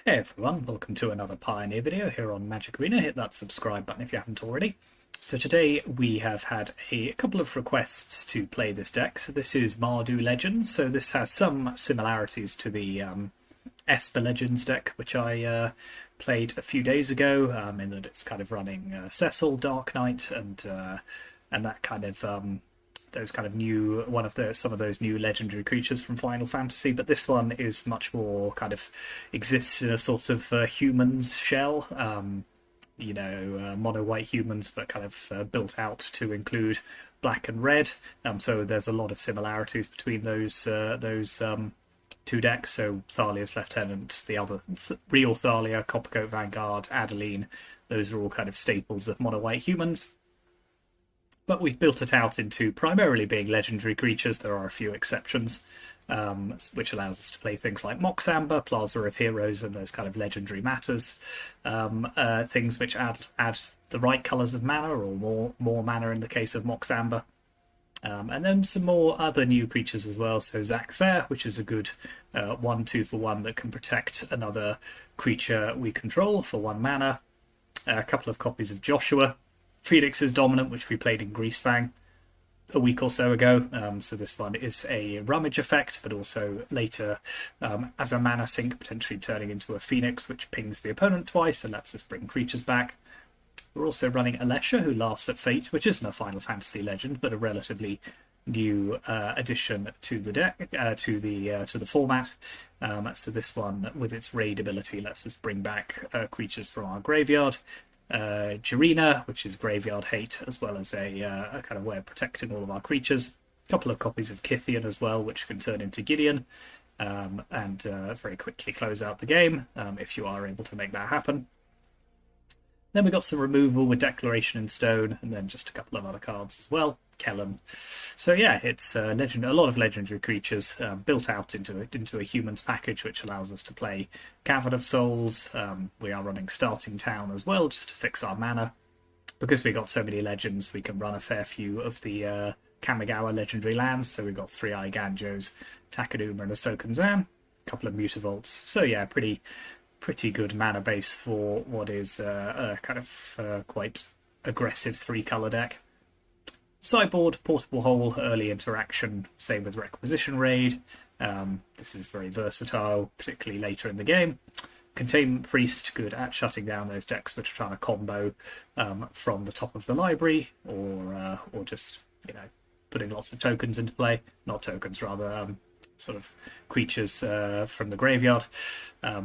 Hey everyone, welcome to another Pioneer video here on Magic Arena. Hit that subscribe button if you haven't already. So today we have had a couple of requests to play this deck. So this is Mardu Legends, so this has some similarities to the Esper Legends deck, which I played a few days ago, in that it's kind of running Cecil, Dark Knight, and that kind of those kind of new some of those new legendary creatures from Final Fantasy. But this one is much more kind of exists in a sort of humans shell. Mono white humans, but kind of built out to include black and red. So there's a lot of similarities between those two decks. So Thalia's Lieutenant, the other real Thalia, Coppercoat Vanguard, Adeline, those are all kind of staples of mono white humans. But we've built it out into primarily being legendary creatures. There are a few exceptions, which allows us to play things like Mox Amber, Plaza of Heroes, and those kind of legendary matters. Things which add the right colours of mana, or more mana in the case of Mox Amber. And then some more other new creatures as well. So Zac Fair, which is a good 1/2 for 1 that can protect another creature we control for 1 mana. A couple of copies of Joshua. Phoenix's Dominant, which we played in Greasefang a week or so ago. So this one is a rummage effect, but also later as a mana sink, potentially turning into a Phoenix, which pings the opponent twice and lets us bring creatures back. We're also running Alesha, who laughs at fate, which isn't a Final Fantasy legend, but a relatively new addition to the deck, to the format. So this one, with its raid ability, lets us bring back creatures from our graveyard. Jirina, which is graveyard hate, as well as a kind of way of protecting all of our creatures. A couple of copies of Kithian as well, which can turn into Gideon, and very quickly close out the game if you are able to make that happen. Then we got some removal with Declaration in Stone, and then just a couple of other cards as well. Kellen. So yeah, it's a lot of legendary creatures built out into a humans package, which allows us to play Cavern of Souls. We are running Starting Town as well, just to fix our mana. Because we got so many legends, we can run a fair few of the Kamigawa legendary lands. So we've got 3 Ganjos, Takaduma, and a Sokunzan. A couple of Mutavaults. So yeah, pretty good mana base for what is a kind of quite aggressive 3-color deck. Sideboard, Portable Hole, early interaction, same with Requisition Raid. This is very versatile, particularly later in the game. Containment Priest, good at shutting down those decks which are trying to combo from the top of the library, or just putting lots of tokens into play. Not tokens, rather sort of creatures from the graveyard.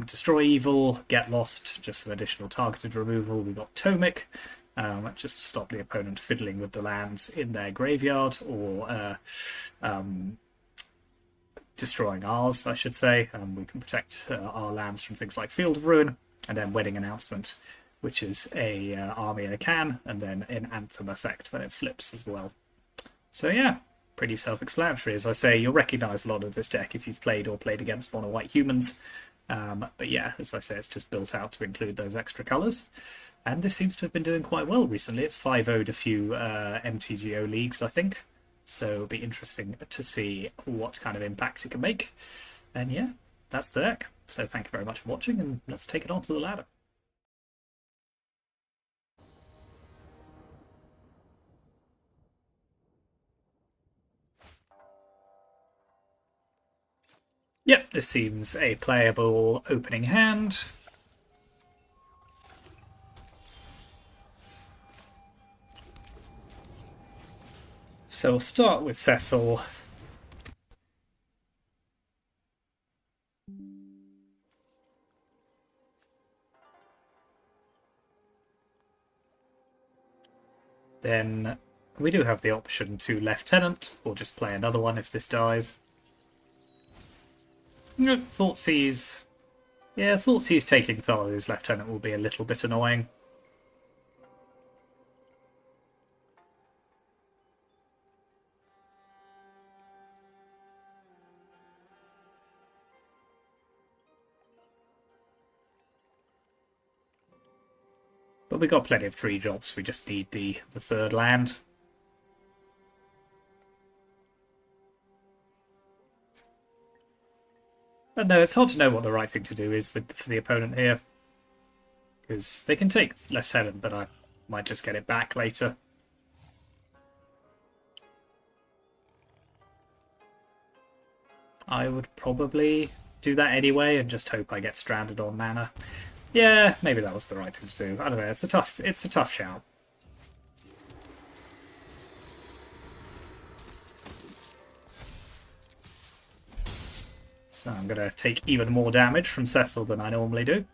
Destroy Evil, Get Lost, just some additional targeted removal. We've got Tomic, just to stop the opponent fiddling with the lands in their graveyard, or destroying ours, I should say. We can protect our lands from things like Field of Ruin. And then Wedding Announcement, which is a army in a can, and then an Anthem effect when it flips as well. So yeah, pretty self-explanatory. As I say, you'll recognise a lot of this deck if you've played or played against mono white humans. But yeah, as I say, it's just built out to include those extra colours. And this seems to have been doing quite well recently. It's 5-0'd a few MTGO leagues, I think. So it'll be interesting to see what kind of impact it can make. And yeah, that's the deck. So thank you very much for watching, and let's take it on to the ladder. Yep, this seems a playable opening hand. So we'll start with Cecil. Then we do have the option to Lieutenant, or just play another one if this dies. Thoughtseize. Yeah, Thoughtseize taking Thalia's Lieutenant will be a little bit annoying. But we got plenty of 3-drops, we just need the 3rd land. But no, it's hard to know what the right thing to do is for the opponent here. Because they can take Lieutenant, but I might just get it back later. I would probably do that anyway and just hope I get stranded on mana. Yeah, maybe that was the right thing to do. I don't know, it's a tough shout. So I'm going to take even more damage from Cecil than I normally do.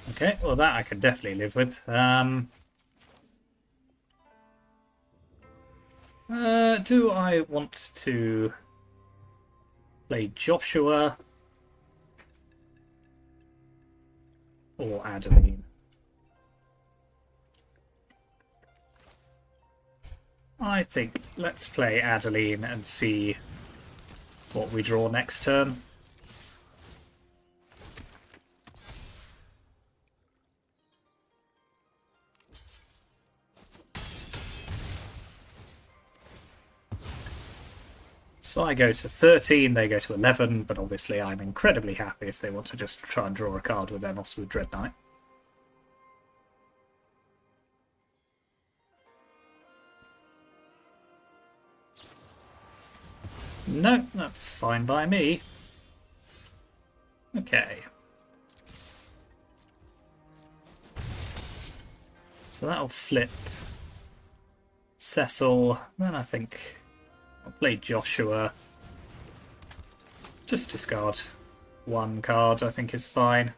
Okay, well that I could definitely live with. Do I want to play Joshua or Adeline? I think let's play Adeline and see what we draw next turn. So I go to 13, they go to 11, but obviously I'm incredibly happy if they want to just try and draw a card with their Mosswood Dread Knight. No, that's fine by me. Okay. So that'll flip Cecil. Then I think I'll play Joshua. Just discard one card, I think is fine.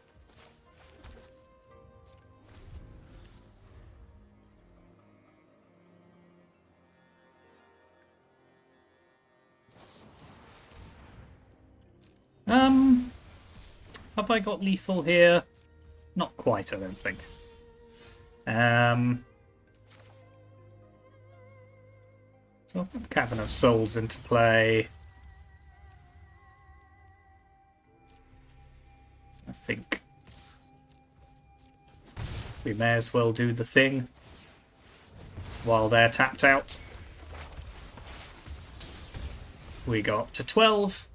Have I got lethal here? Not quite, I don't think. So I'll put Cavern of Souls into play. I think we may as well do the thing while they're tapped out. We go up to 12.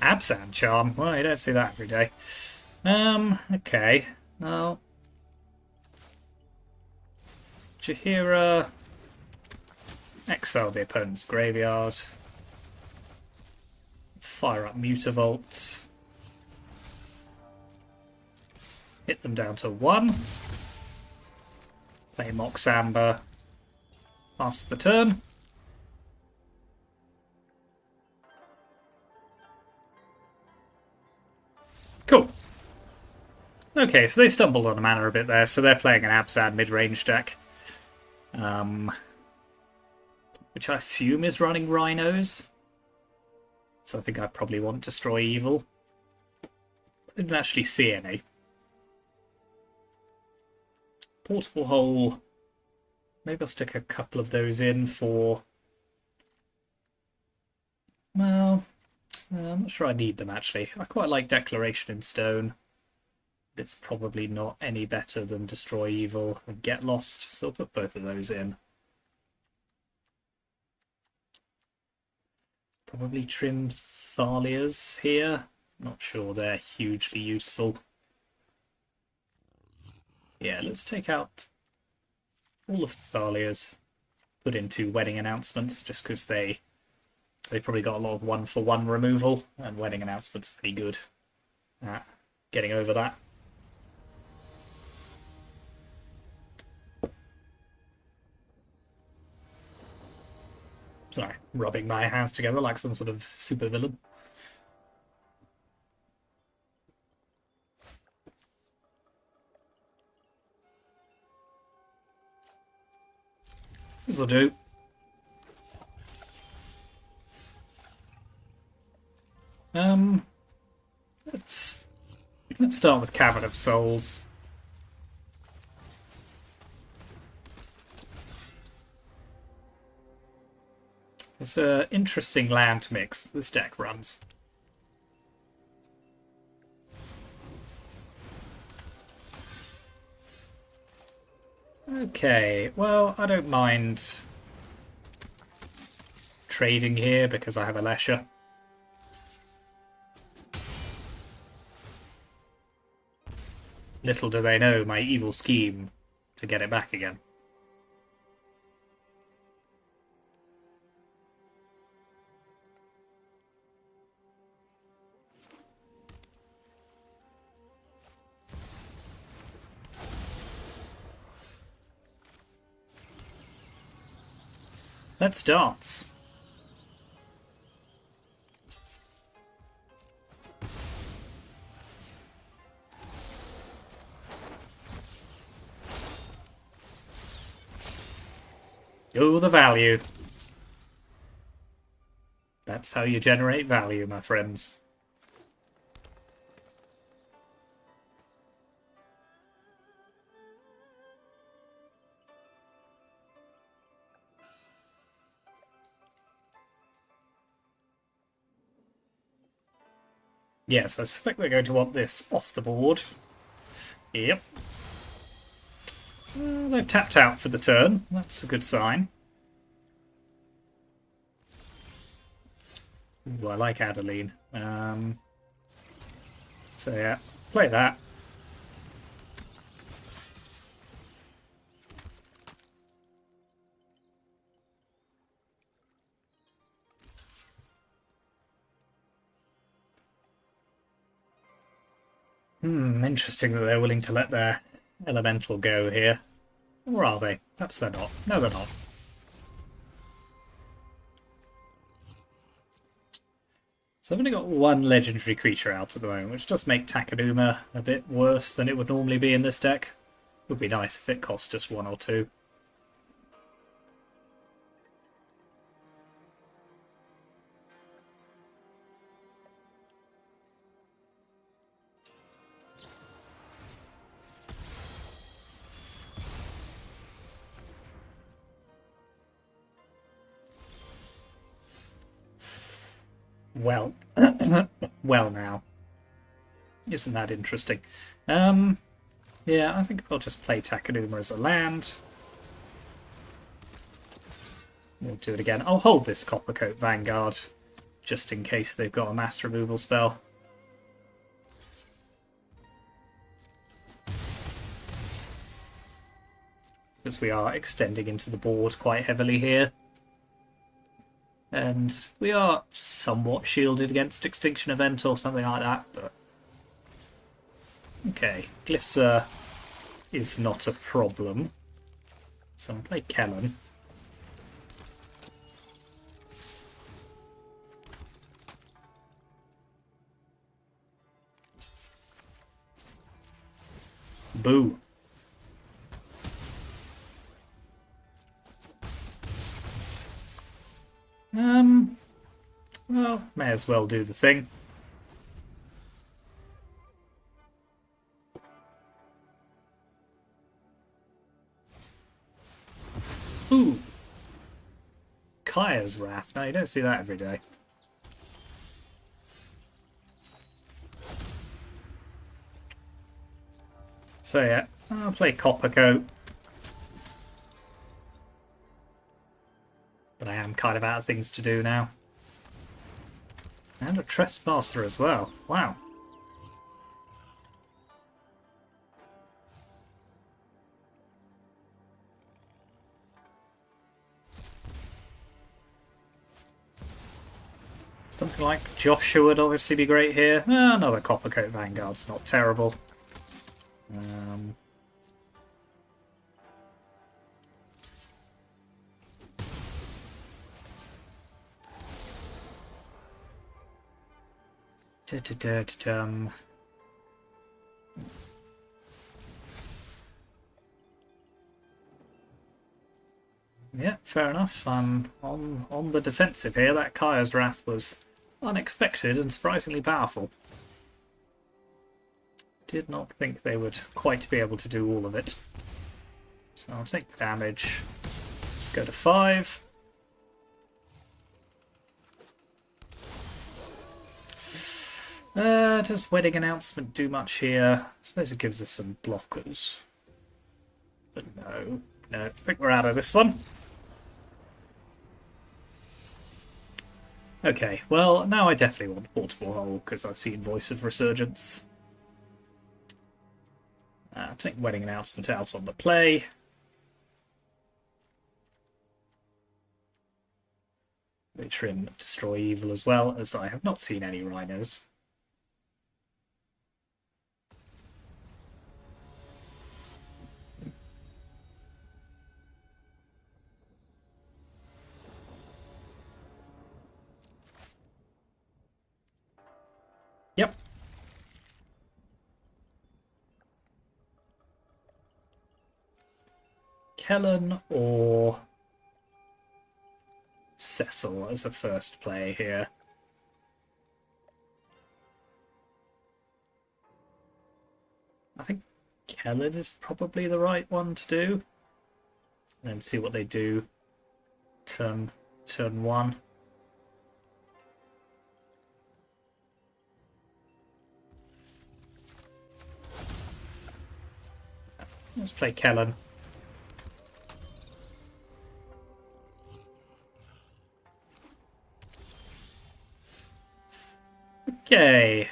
Abzan charm. Well, you don't see that every day. Okay. Well, Jirina, exile the opponent's graveyard. Fire up Mutavault. Hit them down to 1. Play Mox Amber. Pass the turn. Cool. Okay, so they stumbled on a mana a bit there, so they're playing an Abzan mid-range deck. Which I assume is running Rhinos. So I think I probably want Destroy Evil. I didn't actually see any. Portable Hole. Maybe I'll stick a couple of those in for... Well... I'm not sure I need them, actually. I quite like Declaration in Stone. It's probably not any better than Destroy Evil and Get Lost, so I'll put both of those in. Probably trim Thalias here. Not sure they're hugely useful. Yeah, let's take out all of the Thalias. Put in 2 Wedding Announcements, just because they probably got a lot of 1-for-1 removal, and Wedding Announcement's pretty good at getting over that. Sorry, rubbing my hands together like some sort of supervillain. This'll do. Let's start with Cavern of Souls. It's an interesting land mix this deck runs. Okay, well, I don't mind trading here because I have Alesha. Little do they know my evil scheme to get it back again. Let's dance. Oh, the value. That's how you generate value, my friends. Yes, I suspect they're going to want this off the board. Yep. They've tapped out for the turn. That's a good sign. Ooh, I like Adeline. So yeah, play that. Interesting that they're willing to let their elemental go here. Or are they? Perhaps they're not. No, they're not. So I've only got one legendary creature out at the moment, which does make Takenuma a bit worse than it would normally be in this deck. Would be nice if it cost just one or two. Well, well now. Isn't that interesting? Yeah, I think I'll just play Takenuma as a land. We'll do it again. I'll hold this Coppercoat Vanguard, just in case they've got a mass removal spell. Because we are extending into the board quite heavily here. And we are somewhat shielded against Extinction Event or something like that, but... Okay, Glisser is not a problem. So I'll play Kellen. Boo. Well, may as well do the thing. Ooh. Kaya's Wrath. Now, you don't see that every day. So yeah, I'll play Coppercoat. But I am kind of out of things to do now. And a Trespasser as well. Wow. Something like Joshua would obviously be great here. Another Coppercoat Vanguard's not terrible. Yeah, fair enough. I'm on the defensive here. That Kaya's Wrath was unexpected and surprisingly powerful. Did not think they would quite be able to do all of it. So I'll take the damage. Go to 5. Does Wedding Announcement do much here? I suppose it gives us some blockers. But no. No, I think we're out of this one. Okay, well, now I definitely want Portable Hole, because I've seen Voice of Resurgence. Take Wedding Announcement out on the play. Trim Destroy Evil as well, as I have not seen any rhinos. Yep. Kellen or Cecil as a first play here. I think Kellen is probably the right one to do. And then see what they do. Turn 1. Let's play Kellen. Okay,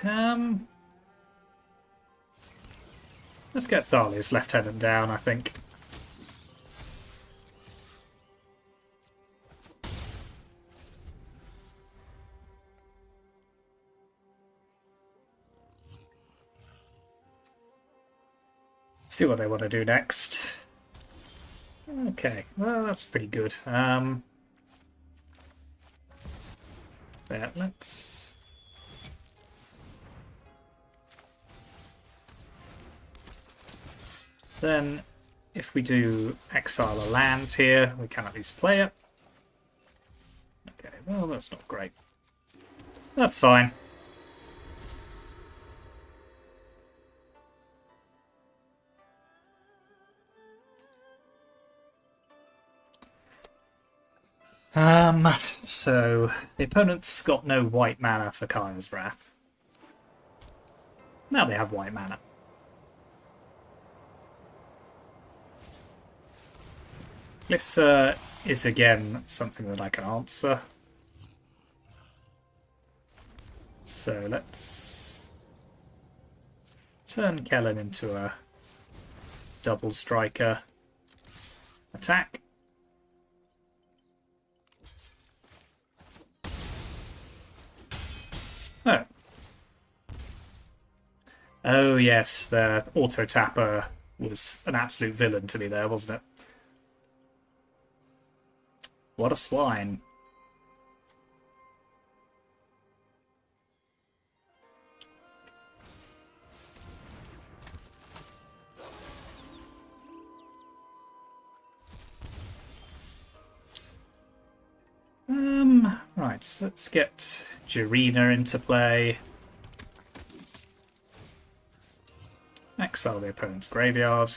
let's get Thalia's Lieutenant down, I think. See what they want to do next. Okay, well, that's pretty good. There, let's... Then, if we do exile a land here, we can at least play it. Okay, well, that's not great. That's fine. So the opponent's got no white mana for Kaya's Wrath. Now they have white mana. This is again something that I can answer. So let's turn Kellen into a double striker. Attack. Oh. Oh yes, the auto tapper was an absolute villain to me there, wasn't it? What a swine. Right, so let's get Jirina into play. Exile the opponent's graveyard.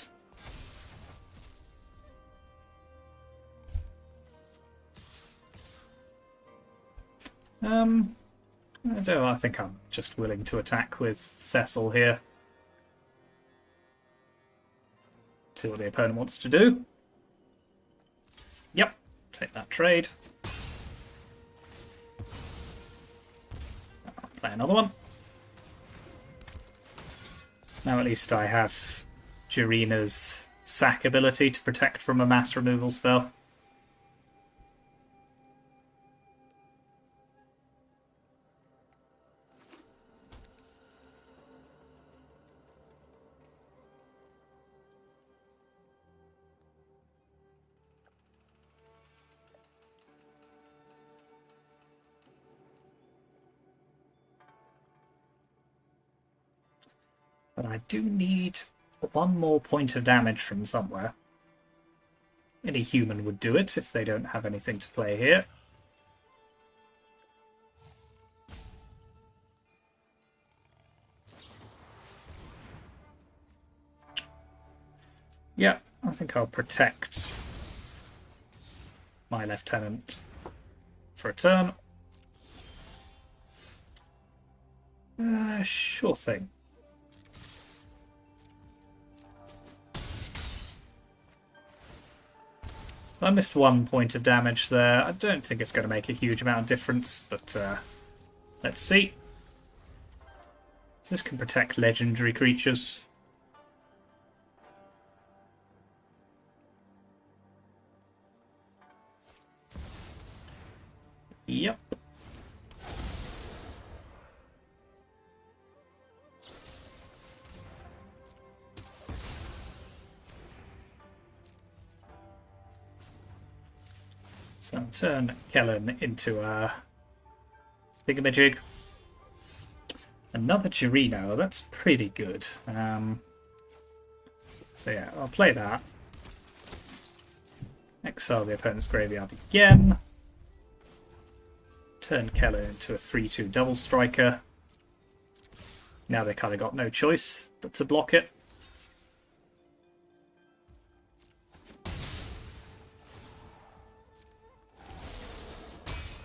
I think I'm just willing to attack with Cecil here. See what the opponent wants to do. Yep, take that trade. I'll play another one. Now at least I have Jirina's sack ability to protect from a mass removal spell. But I do need one more point of damage from somewhere. Any human would do it if they don't have anything to play here. Yeah, I think I'll protect my lieutenant for a turn. Sure thing. I missed 1 point of damage there. I don't think it's going to make a huge amount of difference, but let's see. This can protect legendary creatures. Yep. So I'll turn Kellen into a thingamajig. Another Jirina. Oh, that's pretty good. So yeah, I'll play that. Exile the opponent's graveyard again. Turn Kellen into a 3/2 double striker. Now they kind of got no choice but to block it.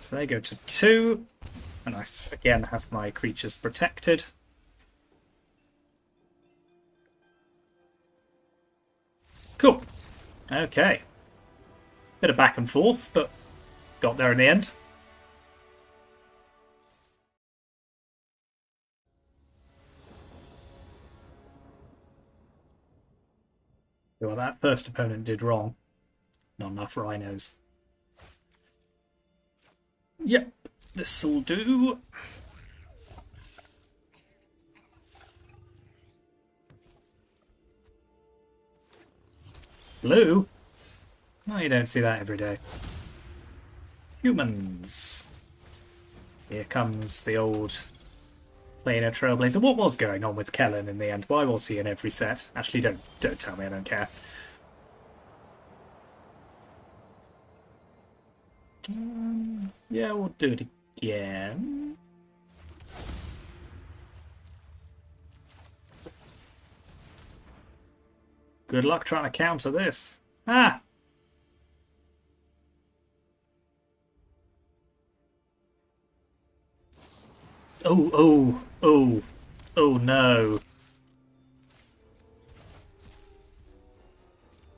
So they go to 2, and I again have my creatures protected. Cool. Okay. Bit of back and forth, but got there in the end. Well, that first opponent did wrong. Not enough rhinos. Yep, this'll do. Blue? No, you don't see that every day. Humans. Here comes the old planar trailblazer. What was going on with Kellen in the end? Why was he in every set? Actually, don't tell me, I don't care. Yeah, we'll do it again. Good luck trying to counter this. Ah! Oh no. Oh no.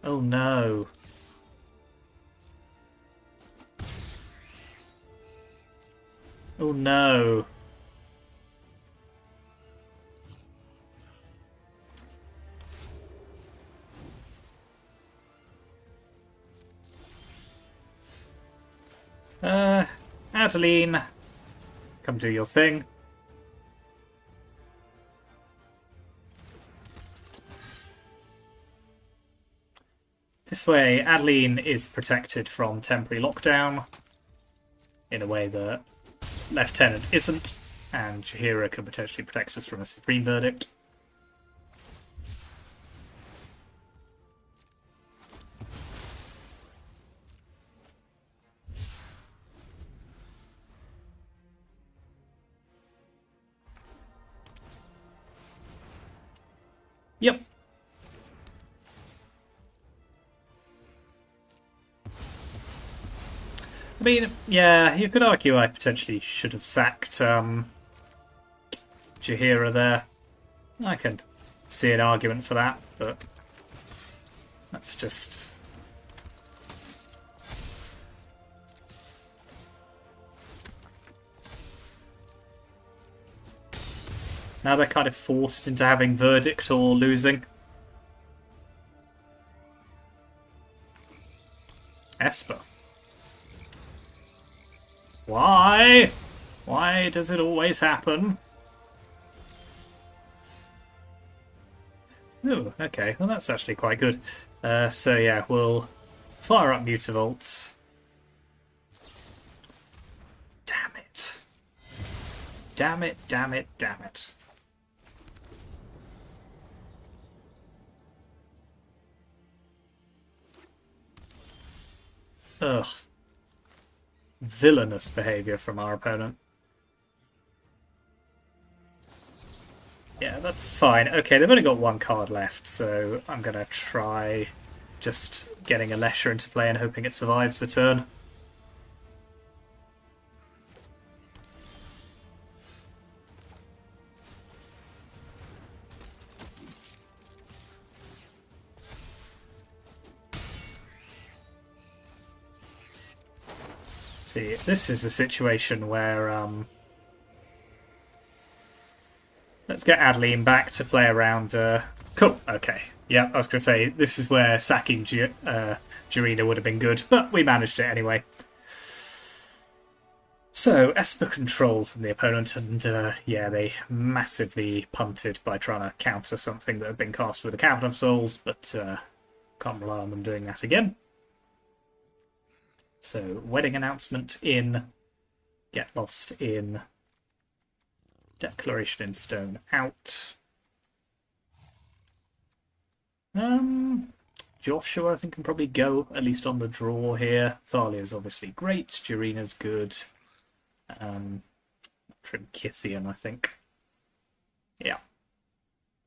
Oh no. Adeline, come do your thing. This way, Adeline is protected from temporary lockdown in a way that Lieutenant isn't, and Jirina can potentially protect us from a Supreme Verdict. Yep. I mean, yeah, you could argue I potentially should have sacked Jirina there. I can see an argument for that, but that's just... Now they're kind of forced into having Verdict or losing. Esper. Why? Why does it always happen? Oh, okay. Well, that's actually quite good. So yeah, we'll fire up Mutavault. Damn it. Damn it, damn it, damn it. Ugh. Villainous behaviour from our opponent. Yeah, that's fine. Okay, they've only got one card left, so I'm going to try just getting Alesha into play and hoping it survives the turn. See, this is a situation where let's get Adeline back to play around. Cool, okay. Yeah, I was going to say, this is where sacking Jirina would have been good, but we managed it anyway. So, Esper control from the opponent, and yeah, they massively punted by trying to counter something that had been cast with a Cavern of Souls, but can't rely on them doing that again. So, wedding announcement in, get lost in, declaration in stone out. Joshua, I think, can probably go, at least on the draw here. Thalia's obviously great, Jirina's good. Trimkithian, I think. Yeah.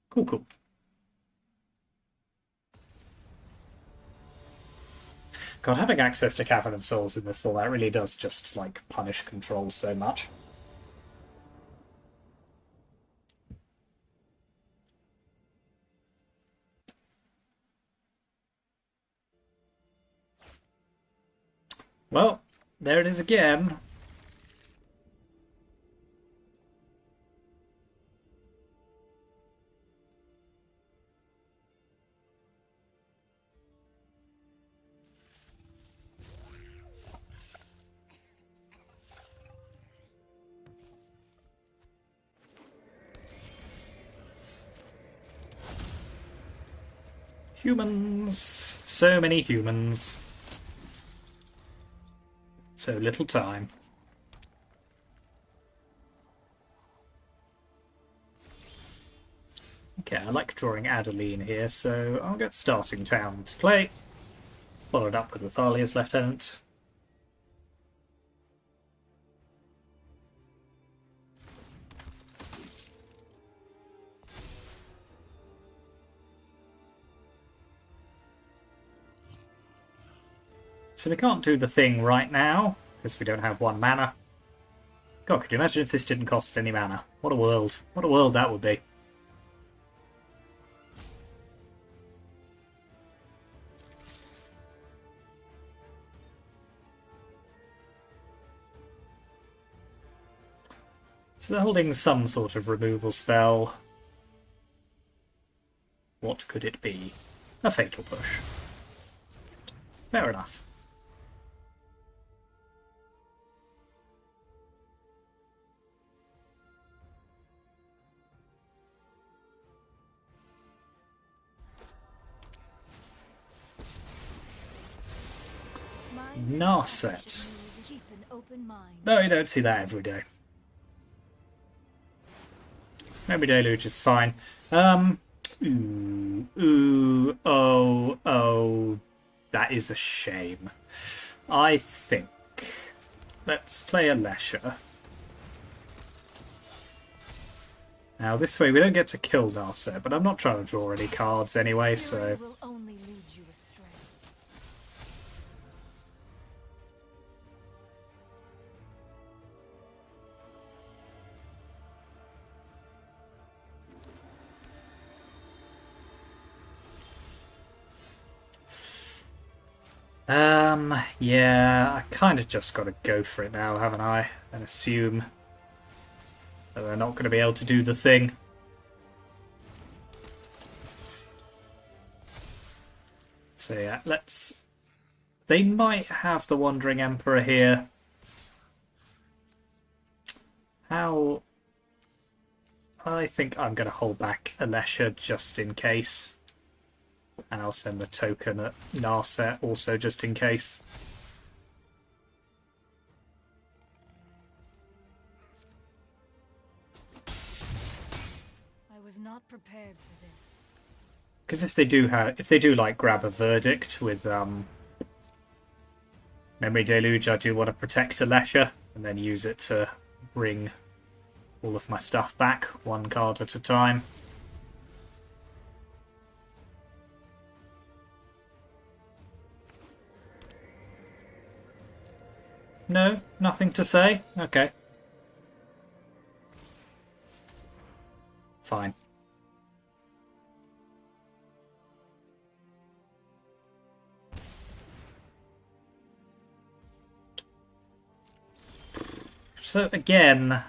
Cool, cool. God, having access to Cavern of Souls in this format really does just, like, punish control so much. Well, there it is again. Humans. So many humans. So little time. Okay, I like drawing Adeline here, so I'll get Starting Town to play. Followed up with Athalia's Lieutenant. So we can't do the thing right now, because we don't have 1 mana. God, could you imagine if this didn't cost any mana? What a world. What a world that would be. So they're holding some sort of removal spell. What could it be? A Fatal Push. Fair enough. Narset. No, you don't see that every day. Maybe Deluge is fine. Oh, that is a shame. I think let's play Alesha. Now this way we don't get to kill Narset, but I'm not trying to draw any cards anyway, so... yeah, I kind of just got to go for it now, haven't I? And assume that they're not going to be able to do the thing. So yeah, let's... They might have the Wandering Emperor here. How... I think I'm going to hold back Alesha just in case. And I'll send the token at Narset also just in case. I was not prepared for this. Because if they do like grab a verdict with Memory Deluge, I do want to protect Alesha and then use it to bring all of my stuff back, 1 card at a time. No? Nothing to say? Okay. Fine. So again,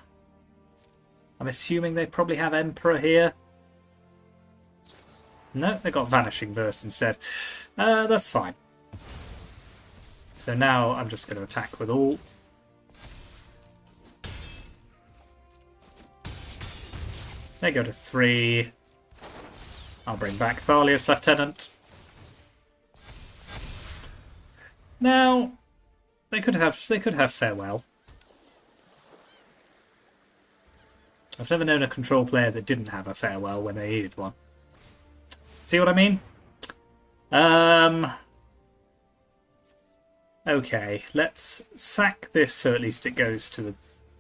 I'm assuming they probably have Emperor here. No, they got Vanishing Verse instead. That's fine. So now I'm just going to attack with all. They go to 3. I'll bring back Thalia's Lieutenant. Now, they could have Farewell. I've never known a control player that didn't have a Farewell when they needed one. See what I mean? Okay, let's sack this so at least it goes to the...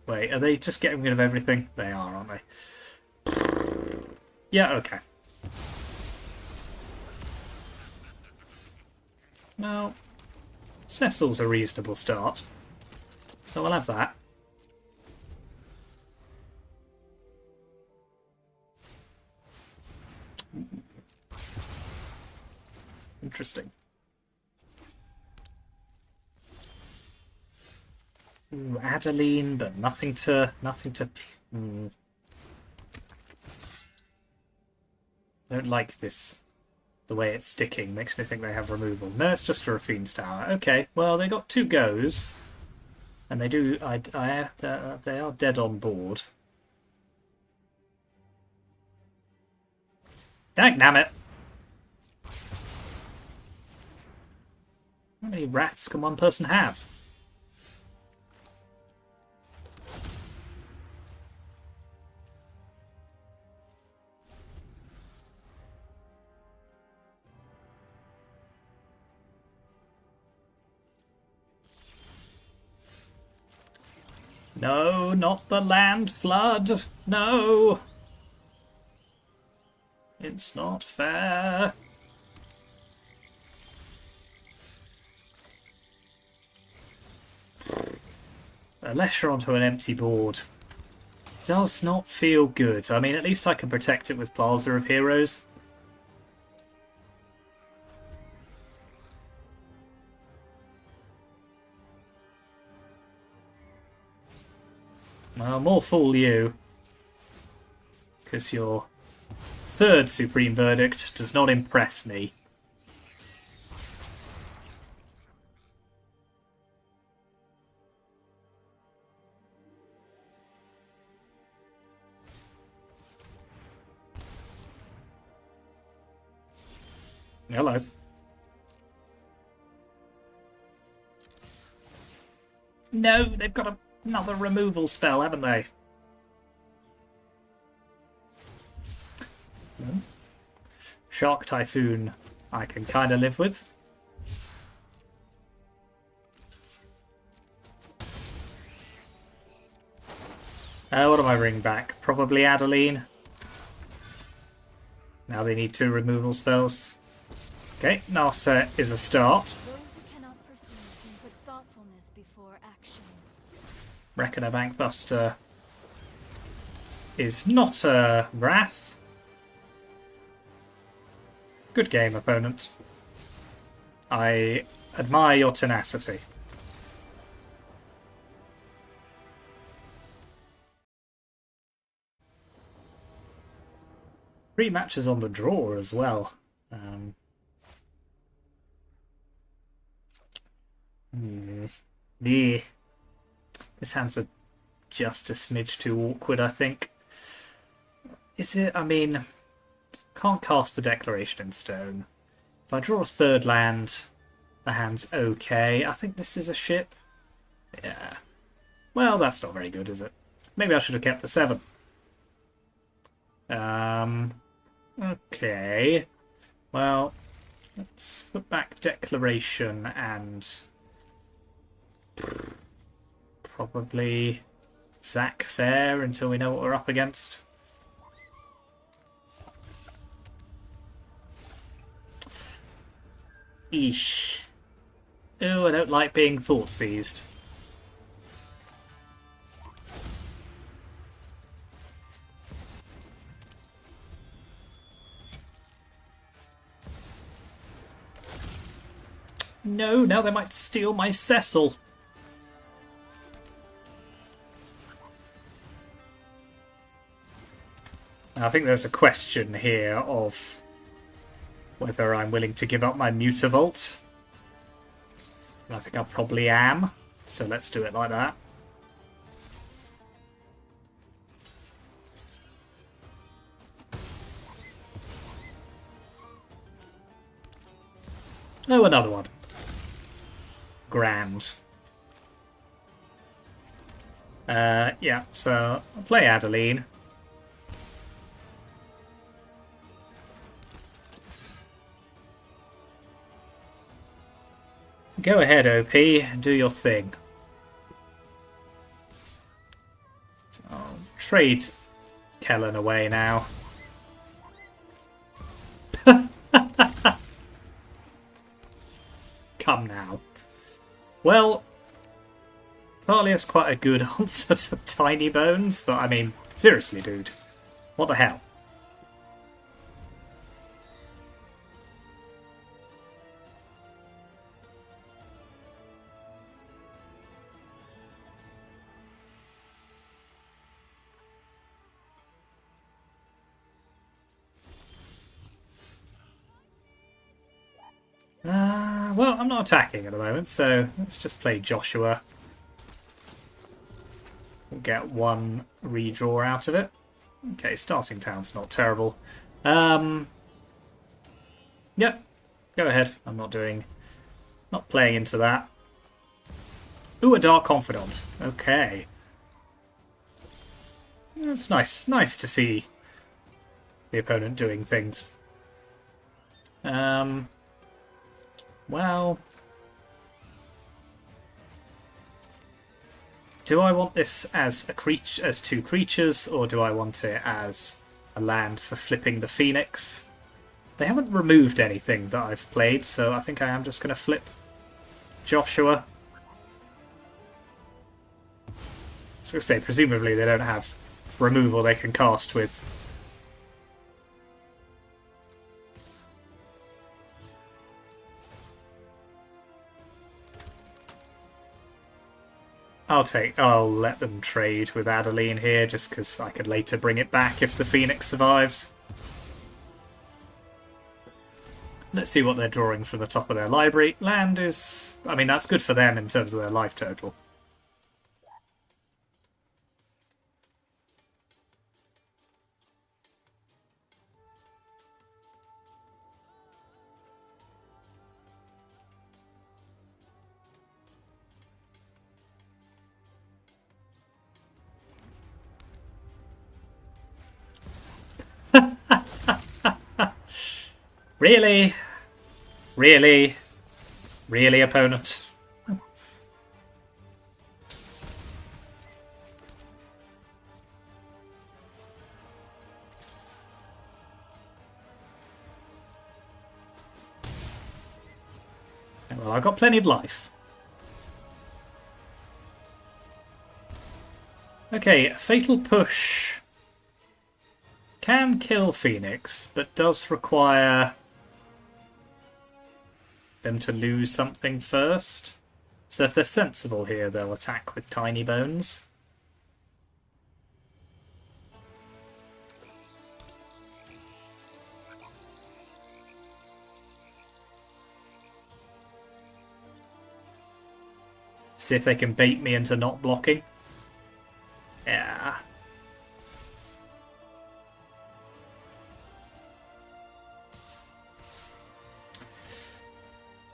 Wait, are they just getting rid of everything? They are, aren't they? Yeah, okay. Now, Cecil's a reasonable start. So I'll have that. Interesting. Ooh, Adeline, but nothing to. I don't like this. The way it's sticking makes me think they have removal. No, it's just a Raffine's Tower. Okay, well they got 2 goes, and they do. They are dead on board. Dagnammit! How many wraths can one person have? No, not the land flood. No. It's not fair. Alesha onto an empty board does not feel good. I mean, at least I can protect it with Plaza of Heroes. Well, more fool you. Because your 3rd Supreme Verdict does not impress me. Hello. No, they've got another removal spell, haven't they? No. Shark Typhoon I can kind of live with. What am I bringing back? Probably Adeline. Now they need 2 removal spells. Okay, Narset is a start. Those who cannot perceive can put thoughtfulness before action. Reckoner Bankbuster is not a Wrath. Good game, opponent. I admire your tenacity. Three matches on the draw as well. This hand's just a smidge too awkward, I think. Is it? I mean, can't cast the Declaration in Stone. If I draw a 3rd land, the hand's okay. I think this is a ship. Yeah. Well, that's not very good, is it? Maybe I should have kept the 7. Okay. Well, let's put back Declaration and probably Zach Fair until we know what we're up against. Eesh. Oh, I don't like being thought seized. No, now they might steal my Cecil. I think there's a question here of whether I'm willing to give up my Mutavault. I think I probably am, so let's do it like that. Oh, another one. Grand. Yeah, so I'll play Adeline. Go ahead, OP, do your thing. So I'll trade Kellen away now. Come now. Well, Thalia's quite a good answer to Tiny Bones, but I mean, seriously, dude. What the hell? Well, I'm not attacking at the moment, so let's just play Joshua. We'll get one redraw out of it. Okay, starting town's not terrible. Yep, go ahead. I'm not playing into that. Ooh, a Dark Confidant. Okay. It's nice to see the opponent doing things. Well, do I want this as as two creatures, or do I want it as a land for flipping the Phoenix? They haven't removed anything that I've played, so I think I am just going to flip Joshua. I was going to say, presumably they don't have removal they can cast with. I'll let them trade with Adeline here, just because I could later bring it back if the Phoenix survives. Let's see what they're drawing from the top of their library. Land is... I mean, that's good for them in terms of their life total. Really? Really? Really, opponent? Well, I've got plenty of life. Okay, Fatal Push can kill Phoenix, but does require them to lose something first. So if they're sensible here, they'll attack with Tiny Bones. See if they can bait me into not blocking. Yeah.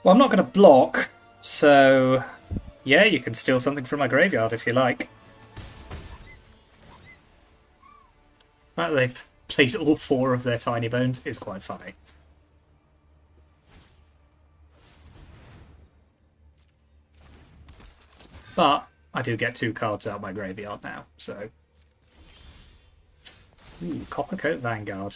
Well, I'm not going to block, so yeah, you can steal something from my graveyard if you like. The fact that they've played all four of their Tiny Bones is quite funny. But I do get two cards out my graveyard now, so... Ooh, Coppercoat Vanguard.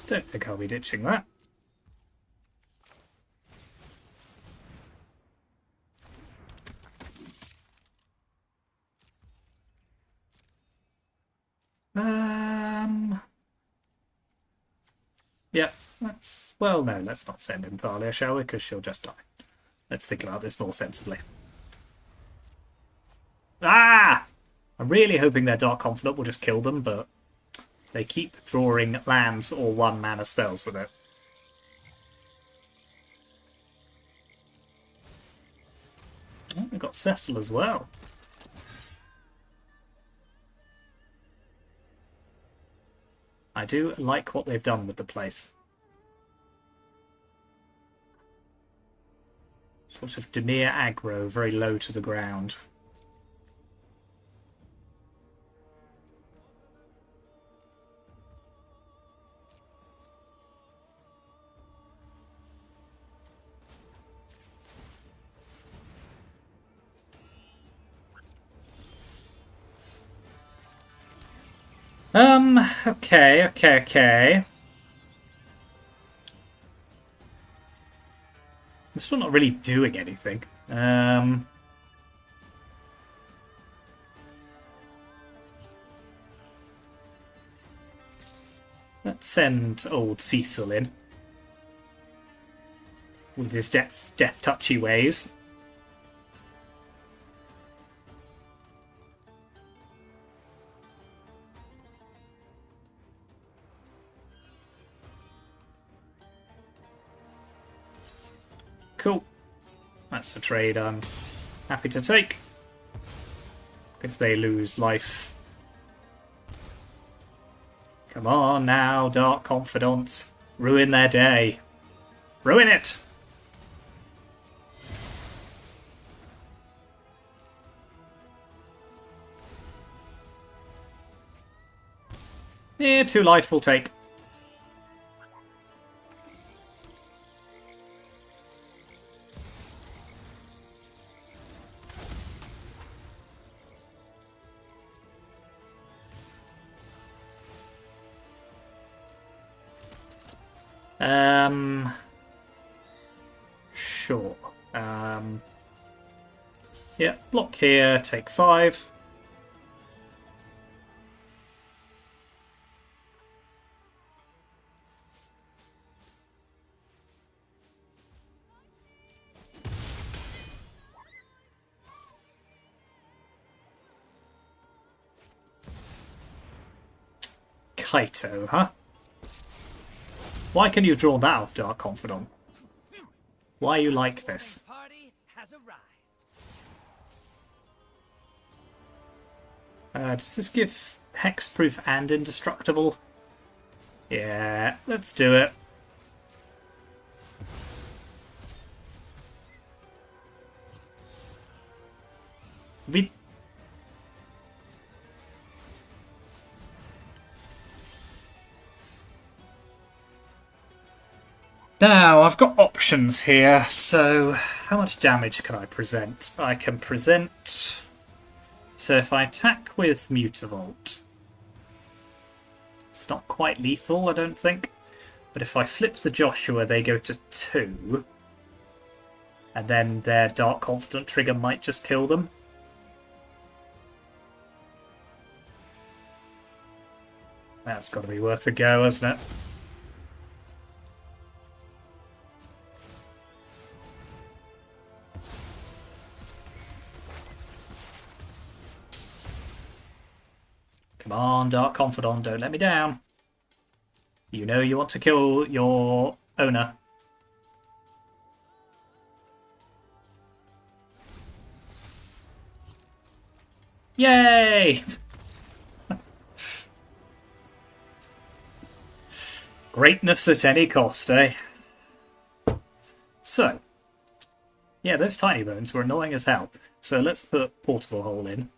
Don't think I'll be ditching that. Well, no, let's not send in Thalia, shall we? Because she'll just die. Let's think about this more sensibly. Ah! I'm really hoping their Dark Confidant will just kill them, but they keep drawing lands or 1-mana spells with it. Oh, we've got Cecil as well. I do like what they've done with the place. Sort of Dimir aggro, very low to the ground. Okay. I'm still not really doing anything. Let's send old Cecil in. With his death touchy ways. Cool. That's a trade I'm happy to take. Because they lose life. Come on now, Dark Confidant. Ruin their day. Ruin it! Yeah, 2 life will take. Sure. Yeah, block here, take 5. Kaito, huh? Why can you draw that off, Dark Confidant? Why you like this? Does this give hexproof and indestructible? Yeah, let's do it. Now, I've got options here, so how much damage can I present? I can present... So if I attack with Mutavault, it's not quite lethal, I don't think. But if I flip the Joshua, they go to 2. And then their Dark Confidant trigger might just kill them. That's got to be worth a go, hasn't it? Come on, Dark Confidant, don't let me down. You know you want to kill your owner. Yay! Greatness at any cost, eh? So, yeah, those tiny bones were annoying as hell. So let's put Portable Hole in.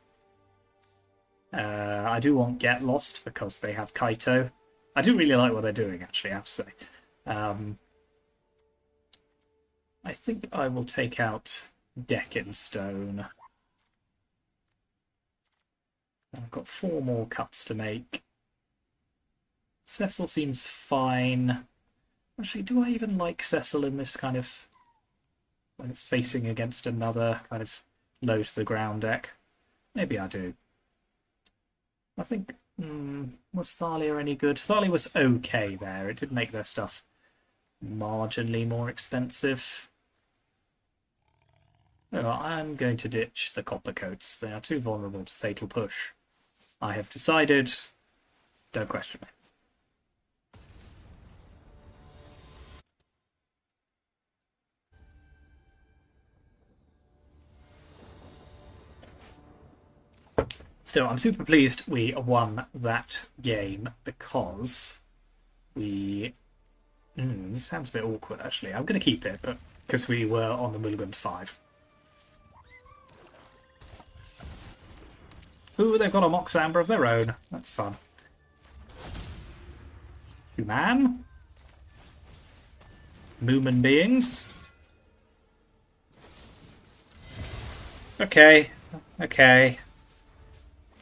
I do want Get Lost because they have Kaito. I do really like what they're doing, actually, I have to say. I think I will take out Deck in Stone. I've got 4 more cuts to make. Cecil seems fine. Actually, do I even like Cecil in this kind of... when it's facing against another kind of low to the ground deck? Maybe I do. I think... was Thalia any good? Thalia was okay there. It did make their stuff marginally more expensive. No, I'm going to ditch the copper coats. They are too vulnerable to fatal push. I have decided. Don't question me. Still, I'm super pleased we won that game because we... this sounds a bit awkward, actually. I'm going to keep it, but because we were on the mulligan to 5. Ooh, they've got a Mox Amber of their own. That's fun. Human? Mooman beings? Okay. Okay.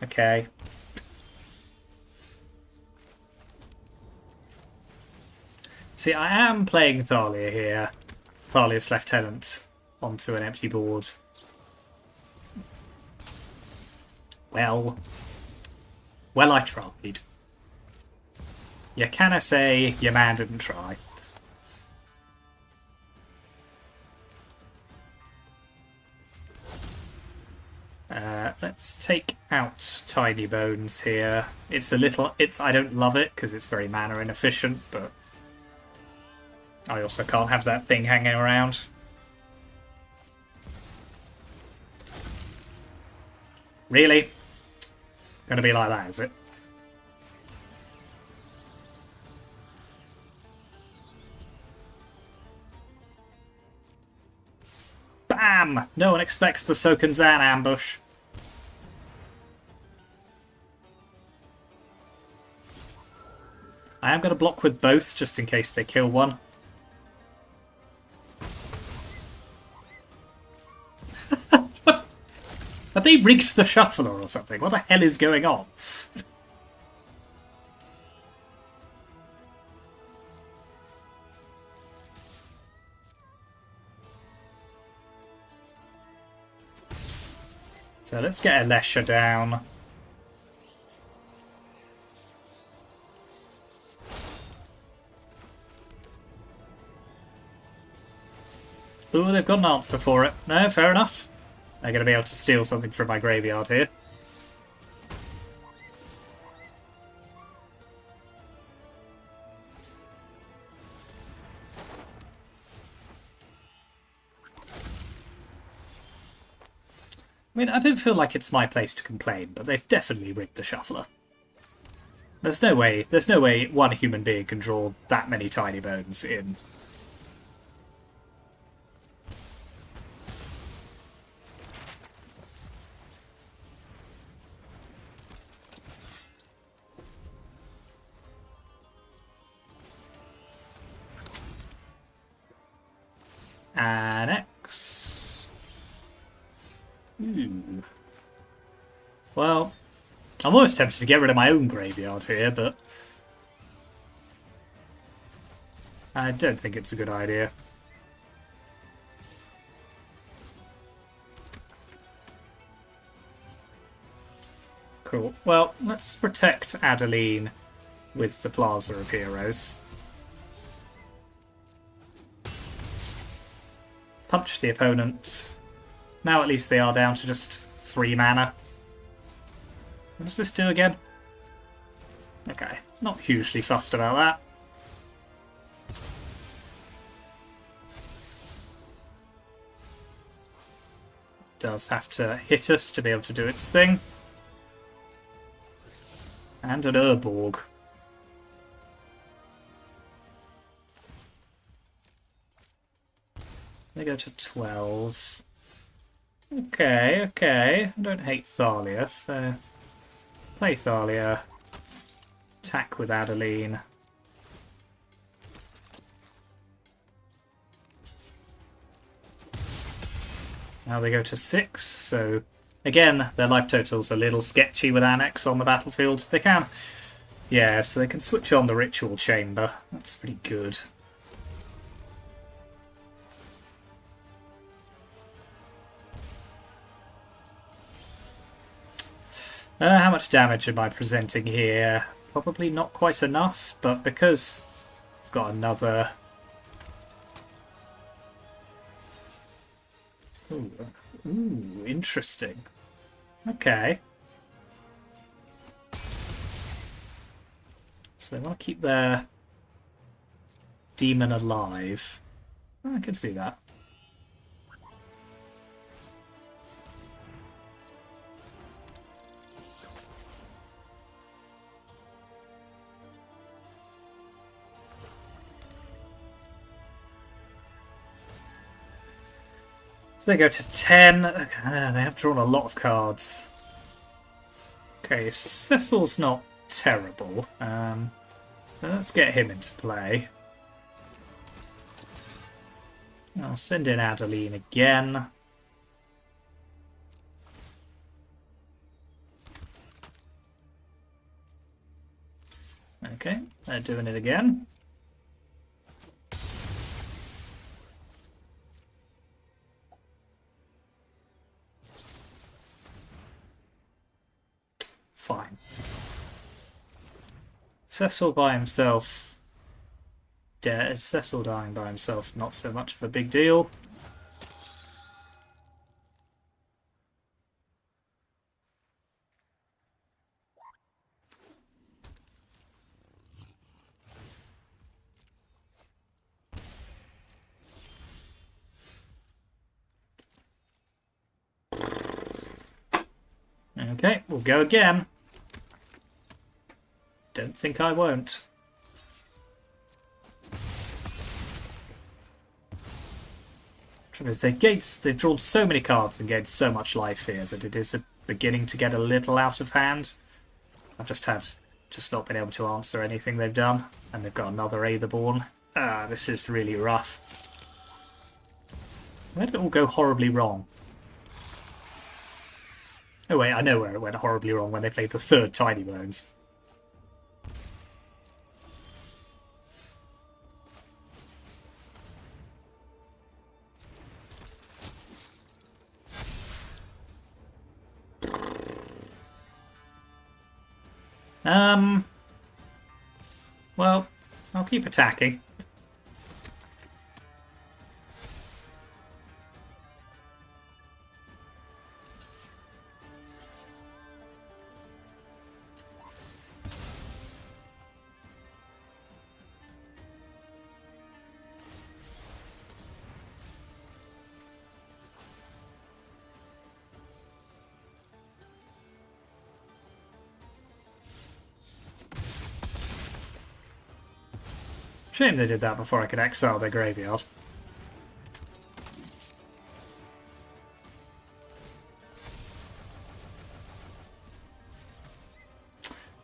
Okay. See, I am playing Thalia here. Thalia's Lieutenant onto an empty board. Well, I tried. You canna say your man didn't try. Let's take out Tiny Bones here. It's a little... I don't love it because it's very mana inefficient, but I also can't have that thing hanging around. Really? Gonna be like that, is it? Bam! No one expects the Soken-Zan ambush. I am going to block with both, just in case they kill one. Have they rigged the shuffler or something? What the hell is going on? So let's get Alesha down. Ooh, they've got an answer for it. No, fair enough. They're going to be able to steal something from my graveyard here. I mean, I don't feel like it's my place to complain, but they've definitely rigged the shuffler. There's no way one human being can draw that many Tiny Bones in. Annex. Well, I'm almost tempted to get rid of my own graveyard here, but I don't think it's a good idea. Cool. Well, let's protect Adeline with the Plaza of Heroes. Punch the opponent. Now at least they are down to just 3 mana. What does this do again? Okay, not hugely fussed about that. Does have to hit us to be able to do its thing. And an Urborg. They go to 12. Okay, okay. I don't hate Thalia, so play Thalia. Attack with Adeline. Now they go to 6, so again, their life total's a little sketchy with Annex on the battlefield. They can... yeah, so they can switch on the Ritual Chamber. That's pretty good. How much damage am I presenting here? Probably not quite enough, but because I've got another Ooh, interesting. Okay. So they want to keep their demon alive. Oh, I can see that. So they go to 10. They have drawn a lot of cards. Okay, Cecil's not terrible. Let's get him into play. I'll send in Adeline again. Okay, they're doing it again. Fine. Cecil by himself. Dead. Cecil dying by himself, not so much of a big deal. Okay, we'll go again. Don't think I won't. Because they've drawn so many cards and gained so much life here that it is beginning to get a little out of hand. I've just not been able to answer anything they've done, and they've got another Aetherborn. This is really rough. Where did it all go horribly wrong? Oh wait, I know where it went horribly wrong, when they played the third Tiny Bones. Well, I'll keep attacking. Shame they did that before I could exile their graveyard.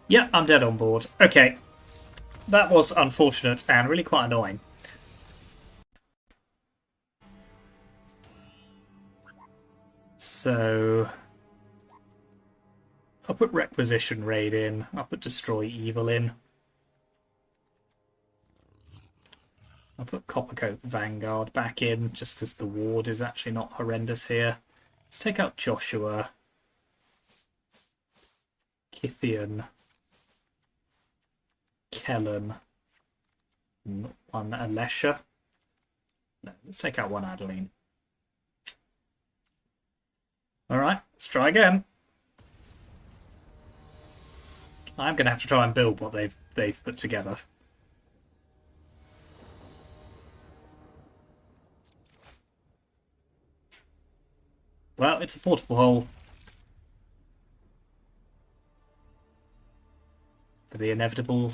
Yeah, I'm dead on board. Okay. That was unfortunate and really quite annoying. So I'll put Requisition Raid in. I'll put Destroy Evil in. I'll put Coppercoat Vanguard back in, just because the ward is actually not horrendous here. Let's take out Joshua. Kithian. Kellen. One Alesha. No, let's take out one Adeline. Alright, let's try again. I'm going to have to try and build what they've put together. Well, it's a portable hole. For the inevitable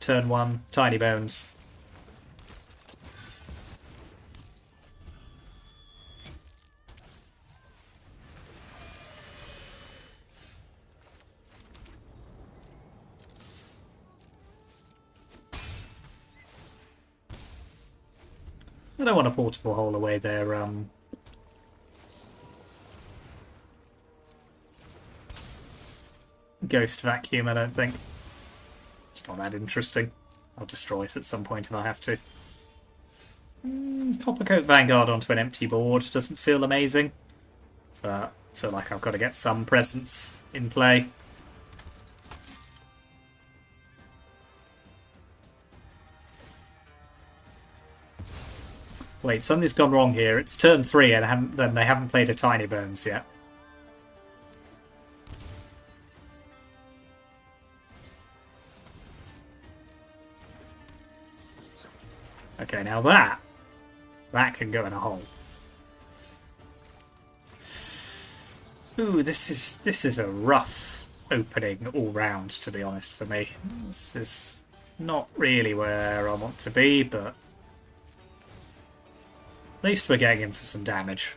turn 1, Tiny Bones. I don't want a portable hole away there. Ghost Vacuum, I don't think. It's not that interesting. I'll destroy it at some point if I have to. Coppercoat Vanguard onto an empty board doesn't feel amazing, but I feel like I've got to get some presence in play. Wait, something's gone wrong here. It's turn 3 and then they haven't played a Tiny Burns yet. Okay, now that can go in a hole. Ooh, this is a rough opening all round, to be honest, for me. This is not really where I want to be, but at least we're getting in for some damage.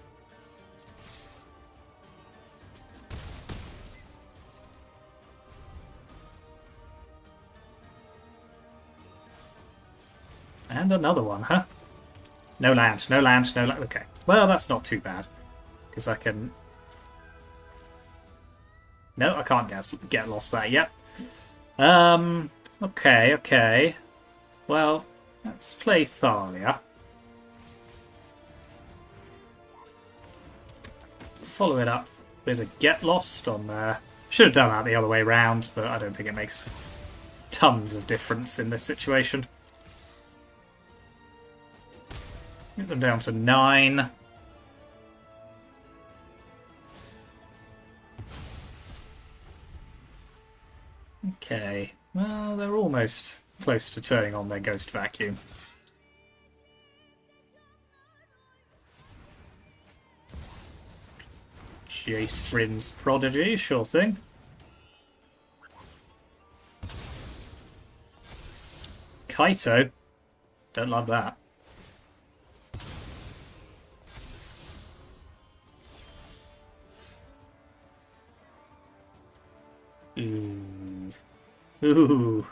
And another one, huh? No land, no land, no land. Okay. Well, that's not too bad. Because I can... No, I can't get lost that yet. Okay, okay. Well, let's play Thalia. Follow it up with a Get Lost on there. Should have done that the other way round, but I don't think it makes tons of difference in this situation. Get them down to 9. Okay, well, they're almost close to turning on their Ghost Vacuum. Jace Frin's Prodigy, sure thing. Kaito, don't love that. Ooh. Ooh.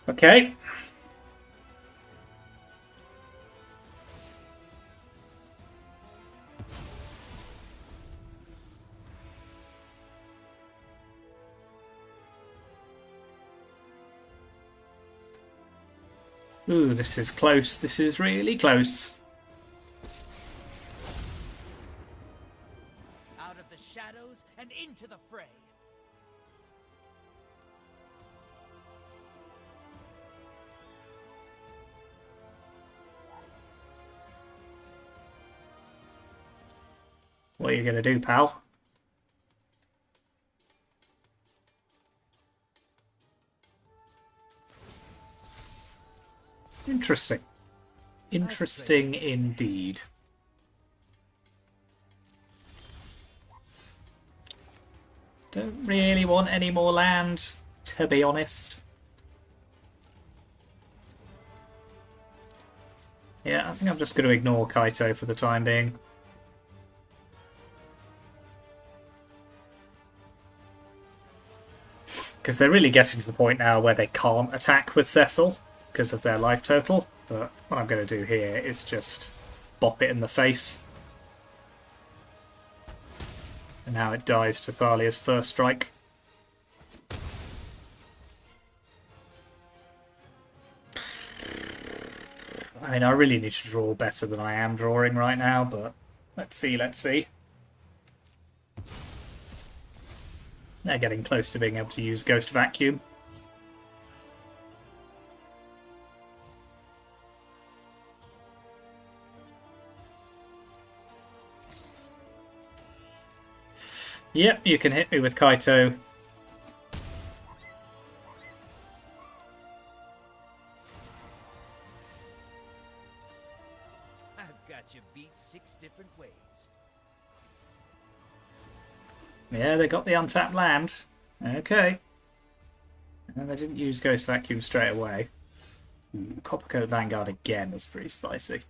Okay. Ooh, this is close. This is really close. Out of the shadows and into the fray. What are you gonna do, pal? Interesting. Interesting indeed. Don't really want any more land, to be honest. Yeah, I think I'm just going to ignore Kaito for the time being. Because they're really getting to the point now where they can't attack with Cecil because of their life total. But what I'm going to do here is just bop it in the face. And now it dies to Thalia's first strike. I mean, I really need to draw better than I am drawing right now, but let's see, let's see. They're getting close to being able to use Ghost Vacuum. Yep, you can hit me with Kaito. I've got you beat 6 different ways. Yeah, they got the untapped land. Okay. And they didn't use Ghost Vacuum straight away. Coppercoat Vanguard again is pretty spicy.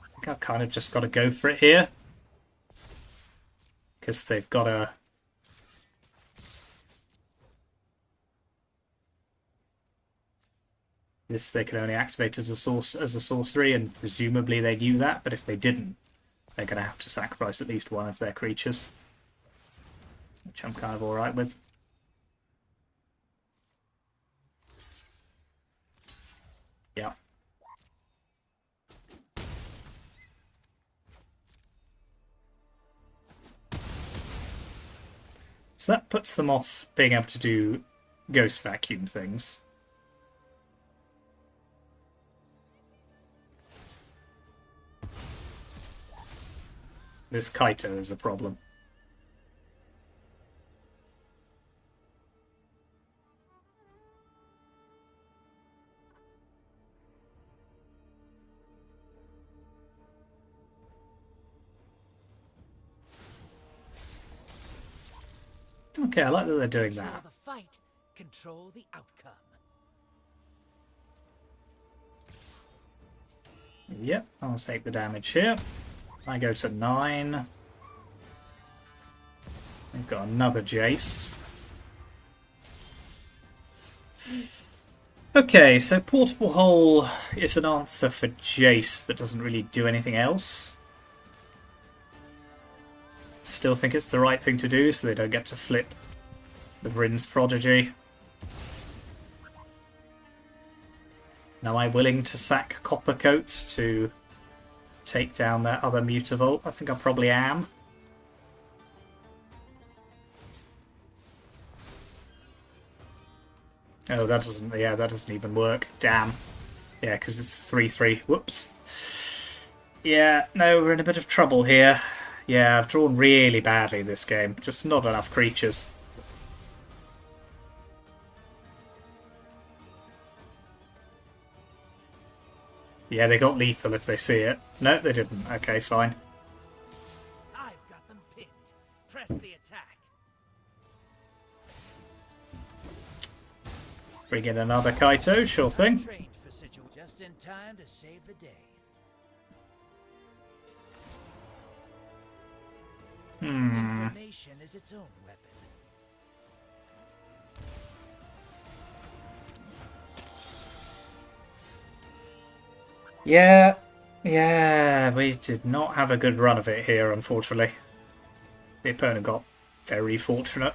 I think I've kind of just got to go for it here. Because they've got a... This they can only activate as a sorcery, and presumably they knew that, but if they didn't, they're going to have to sacrifice at least one of their creatures. which I'm kind of alright with. Yeah. So that puts them off being able to do ghost vacuum things. This Kaito is a problem. Okay, I like that they're doing Control that. the fight, control the outcome. Yep, I'll take the damage here. I go to 9. We've got another Jace. Okay, so Portable Hole is an answer for Jace, but doesn't really do anything else. Still think it's the right thing to do, so they don't get to flip the Vryn's Prodigy. Now, am I willing to sack Coppercoat to take down that other Mutavault? I think I probably am. Oh, that doesn't. Yeah, that doesn't even work. Damn. Yeah, because it's 3/3. Whoops. Yeah, no, we're in a bit of trouble here. Yeah, I've drawn really badly this game. Just not enough creatures. Yeah, they got lethal if they see it. No, they didn't. Okay, fine. I've got them pinned. Press the attack. Bring in another Kaito, sure thing. Trained for just in time to save the day. Information is its own weapon. Yeah, we did not have a good run of it here, unfortunately. The opponent got very fortunate.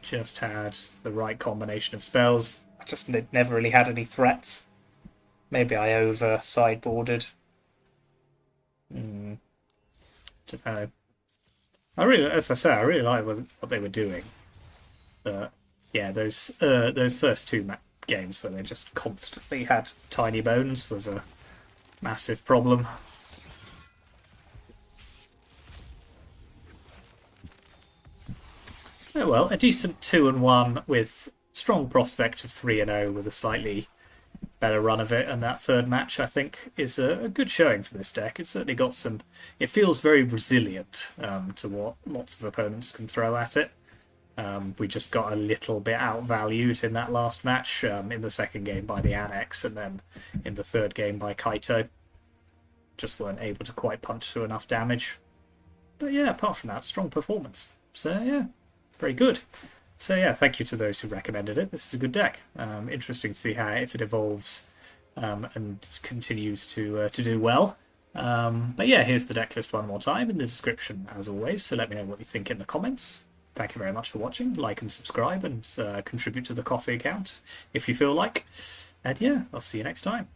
Just had the right combination of spells. I just never really had any threats. Maybe I over sideboarded. Don't know. As I say, I really like what they were doing. But yeah, those first two games where they just constantly had tiny bones was a massive problem. Oh well, a decent 2-1 with strong prospect of 3-0 with a slightly better run of it, and that third match I think is a good showing for this deck. It's certainly got some. It feels very resilient to what lots of opponents can throw at it. We just got a little bit outvalued in that last match, in the second game by the Annex, and then in the third game by Kaito. Just weren't able to quite punch through enough damage. But yeah, apart from that, strong performance. So yeah, very good. So yeah, thank you to those who recommended it. This is a good deck. Interesting to see how if it evolves and continues to do well. But yeah, here's the deck list one more time in the description as always. So let me know what you think in the comments. Thank you very much for watching. Like and subscribe and contribute to the coffee account if you feel like. And yeah, I'll see you next time.